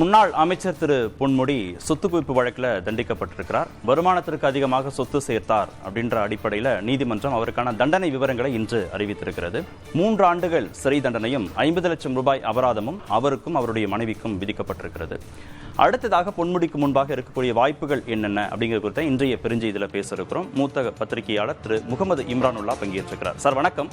முன்னாள் அமைச்சர் திரு பொன்முடி சொத்து குவிப்பு வழக்கில் தண்டிக்கப்பட்டிருக்கிறார். வருமானத்திற்கு அதிகமாக சொத்து சேர்த்தார் அப்படின்ற அடிப்படையில் நீதிமன்றம் அவருக்கான தண்டனை விவரங்களை இன்று அறிவித்திருக்கிறது. 3 ஆண்டுகள் சிறை தண்டனையும் 50 லட்சம் ரூபாய் அபராதமும் அவருக்கும் அவருடைய மனைவிக்கும் விதிக்கப்பட்டிருக்கிறது. அடுத்ததாக பொன்முடிக்கு முன்பாக இருக்கக்கூடிய வாய்ப்புகள் என்னென்ன அப்படிங்கிற குறித்த இன்றைய பெருஞ்செய்தியில் பேச இருக்கிறோம். மூத்த பத்திரிகையாளர் திரு முகமது இம்ரானுல்லா பங்கேற்றிருக்கிறார். சார் வணக்கம்.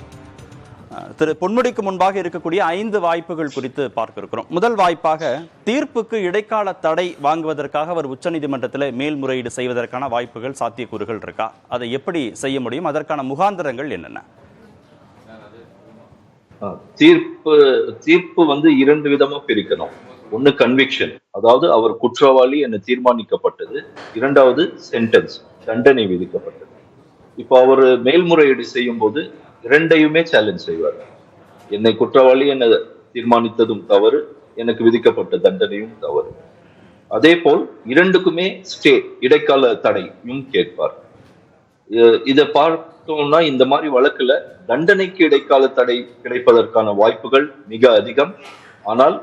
திரு பொன்முடிக்கு முன்பாக இருக்கக்கூடிய 5 வாய்ப்புகள் குறித்து பார்க்க இருக்கிறோம். முதல் வாய்ப்பாக தீர்ப்புக்கு இடைக்கால தடை வாங்குவதற்காக அவர் உச்சநீதிமன்றத்தில் மேல்முறையீடு செய்வதற்கான வாய்ப்புகள், சாத்தியக்கூறுகள் இருக்கா? அதை எப்படி செய்ய முடியும்? அதற்கான முகாந்திரங்கள் என்னென்ன? தீர்ப்பு வந்து 2 விதமா பிரிக்கணும். ஒன்னு கன்விக்ஷன், அதாவது அவர் குற்றவாளி என தீர்மானிக்கப்பட்டது. 2வது சென்டென்ஸ், தண்டனை விதிக்கப்பட்டது. இப்போ அவர் மேல்முறையீடு செய்யும் போது 2யுமே சேலஞ்ச் செய்வார். என்னை குற்றவாளி என தீர்மானித்ததும் தவறு, எனக்கு விதிக்கப்பட்ட தண்டனையும் தவறு. அதே போல் 2க்குமே ஸ்டே, இடைக்கால தடையும் கேட்பார். இதை பார்த்தோம்னா இந்த மாதிரி வழக்குல தண்டனைக்கு இடைக்கால தடை கிடைப்பதற்கான வாய்ப்புகள் மிக அதிகம். ஆனால்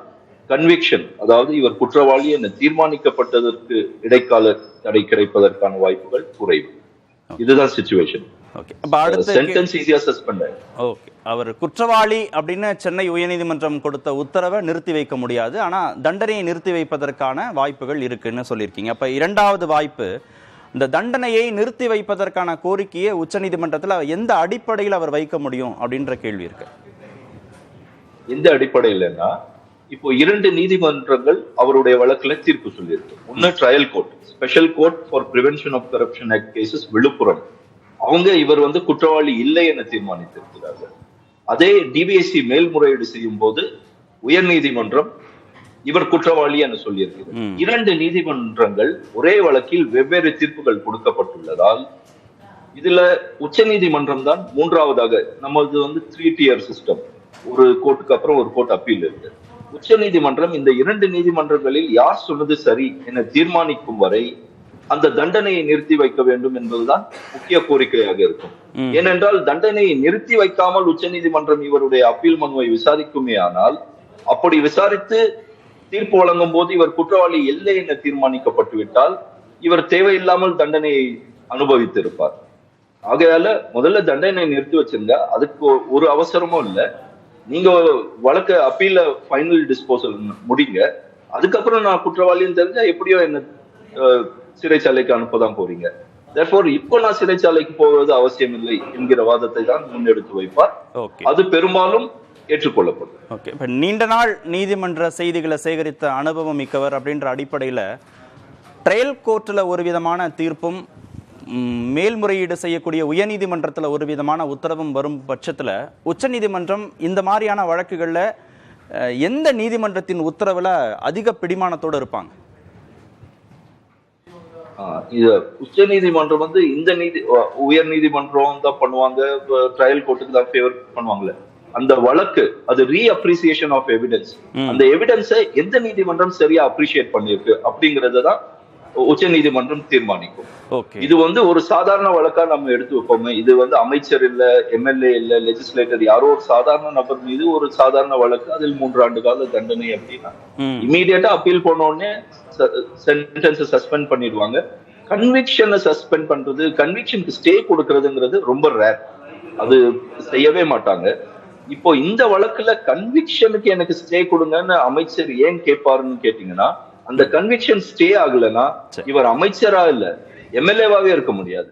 கன்விக்ஷன், அதாவது இவர் குற்றவாளி என தீர்மானிக்கப்பட்டதற்கு இடைக்கால தடை கிடைப்பதற்கான வாய்ப்புகள் குறைவு. இதுதான் சிச்சுவேஷன். அவர் குற்றவாளி அப்படின்னு சென்னை உயர்நீதிமன்றம் கொடுத்த உத்தரவை நிறுத்தி வைக்க முடியாது, ஆனா தண்டனையை நிறுத்தி வைப்பதற்கான வாய்ப்புகள் இருக்குன்னு சொல்லியிருக்கீங்க. அப்ப 2வது வாய்ப்பு, இந்த தண்டனையை நிறுத்தி வைப்பதற்கான கோரிக்கையை உச்சநீதிமன்றத்தில் எந்த அடிப்படையில் அவர் வைக்க முடியும் அப்படின்ற கேள்வி இருக்கு. எந்த அடிப்படையிலன்னா, இப்போ 2 நீதிமன்றங்கள் அவருடைய வழக்குல தீர்ப்பு சொல்லியிருக்கு. ஒன்னு trial court, special court for prevention of corruption act cases Villupuram, அவங்க இவர் வந்து குற்றவாளி இல்லை என தீர்மானித்திருக்கிறார்கள். அதே டிபிஎஸ்சி மேல்முறையீடு செய்யும் போது உயர் நீதிமன்றம் இவர் குற்றவாளி என சொல்லியிருக்கிறது. 2 நீதிமன்றங்கள் ஒரே வழக்கில் வெவ்வேறு தீர்ப்புகள் கொடுக்கப்பட்டுள்ளதால் இதுல உச்ச நீதிமன்றம் தான் 3வதாக. நமது வந்து 3 டியர் சிஸ்டம், ஒரு கோர்ட்டுக்கு அப்புறம் ஒரு கோர்ட் அப்பீல் இருக்கு. உச்ச நீதிமன்றம் இந்த 2 நீதிமன்றங்களில் யார் சொன்னது சரி என தீர்மானிக்கும் வரை அந்த தண்டனையை நிறுத்தி வைக்க வேண்டும் என்பதுதான் முக்கிய கோரிக்கையாக இருக்கும். ஏனென்றால் தண்டனையை நிறுத்தி வைக்காமல் உச்ச நீதிமன்றம் இவருடைய அப்பீல் மனுவை விசாரிக்குமே ஆனால், அப்படி விசாரித்து தீர்ப்பு வழங்கும் போது இவர் குற்றவாளி இல்லை என தீர்மானிக்கப்பட்டு விட்டால் இவர் தேவையில்லாமல் தண்டனையை அனுபவித்திருப்பார். ஆகையால முதல்ல தண்டனை நிறுத்தி வச்சிருங்க, அதுக்கு ஒரு அவசரமும் இல்லை. நீங்க வழக்க அப்பீல ஃபைனல் டிஸ்போசல் முடிங்க, அதுக்கப்புறம் நான் குற்றவாளின்னு தெரிஞ்சா எப்படியோ என்ன சிறைச்சாலைக்கு அனுப்பதான் போறீங்க. therefore இப்போ நான் சிறைச்சாலைக்கு போவது அவசியம் இல்லை என்கிற வாதத்தை தான் முன்னெடுத்து வைப்பார். அது பெரும்பாலும் ஏற்றுக்கொள்ளப்படும். ஓகே, இப்ப நீண்ட நாள் நீதிமன்ற செய்திகளை சேகரித்த அனுபவம் மிக்கவர் அப்படின்ற அடிப்படையில ட்ரையல் கோர்ட்ல ஒரு விதமான தீர்ப்பும் மேல்முறையீடு செய்யக்கூடிய உயர்நீதிமன்றத்தில் ஒரு விதமான உத்தரவும் வரும் பட்சத்துல உச்சநீதிமன்றம் இந்த மாதிரியான வழக்குகள்ல எந்த நீதிமன்றத்தின் உத்தரவுல அதிக பிடிமானத்தோடு இருப்பாங்க? உச்ச நீதிமன்றம் வந்து இந்த உயர் நீதிமன்றம் தான் பண்ணுவாங்க, ட்ரையல் கோர்ட்டுக்கு தான் ஃபேவர் பண்ணுவாங்களே. அந்த வழக்கு அது ரீஅப்ரிசியேஷன் ஆஃப் எவிடன்ஸ், அந்த எவிடன்ஸை எந்த நீதிமன்றம் சரியா அப்ரிஷியேட் பண்ணிருக்கு அப்படிங்கறதான் உச்ச நீதிமன்றம் தீர்மானிக்கும். இது வந்து ஒரு சாதாரண வழக்கா நம்ம எடுத்து வைப்போமே, இது வந்து அமைச்சர் இல்ல, எம்எல்ஏ இல்ல, லெஜிஸ்லேட்டர், யாரோ ஒரு சாதாரண நபர் மீது ஒரு சாதாரண வழக்கு, அதில் 3 ஆண்டு கால தண்டனை அப்படின்னா இமீடியட்டா அப்பீல் போன உடனே சென்டென்ஸை சஸ்பெண்ட் பண்ணிடுவாங்க. கன்விக்ஷனை சஸ்பெண்ட் பண்றது, கன்விக்ஷனுக்கு ஸ்டே கொடுக்கறதுங்கிறது ரொம்ப ரேர், அது செய்யவே மாட்டாங்க. இப்போ இந்த வழக்குல கன்விக்ஷனுக்கு எனக்கு ஸ்டே கொடுங்கன்னு அமைச்சர் ஏன் கேட்பாருன்னு கேட்டீங்கன்னா, அந்த கன்விக்ஷன் ஸ்டே ஆகலன்னா இவர் அமைச்சரா இல்ல எம்எல்ஏவாவே இருக்க முடியாது.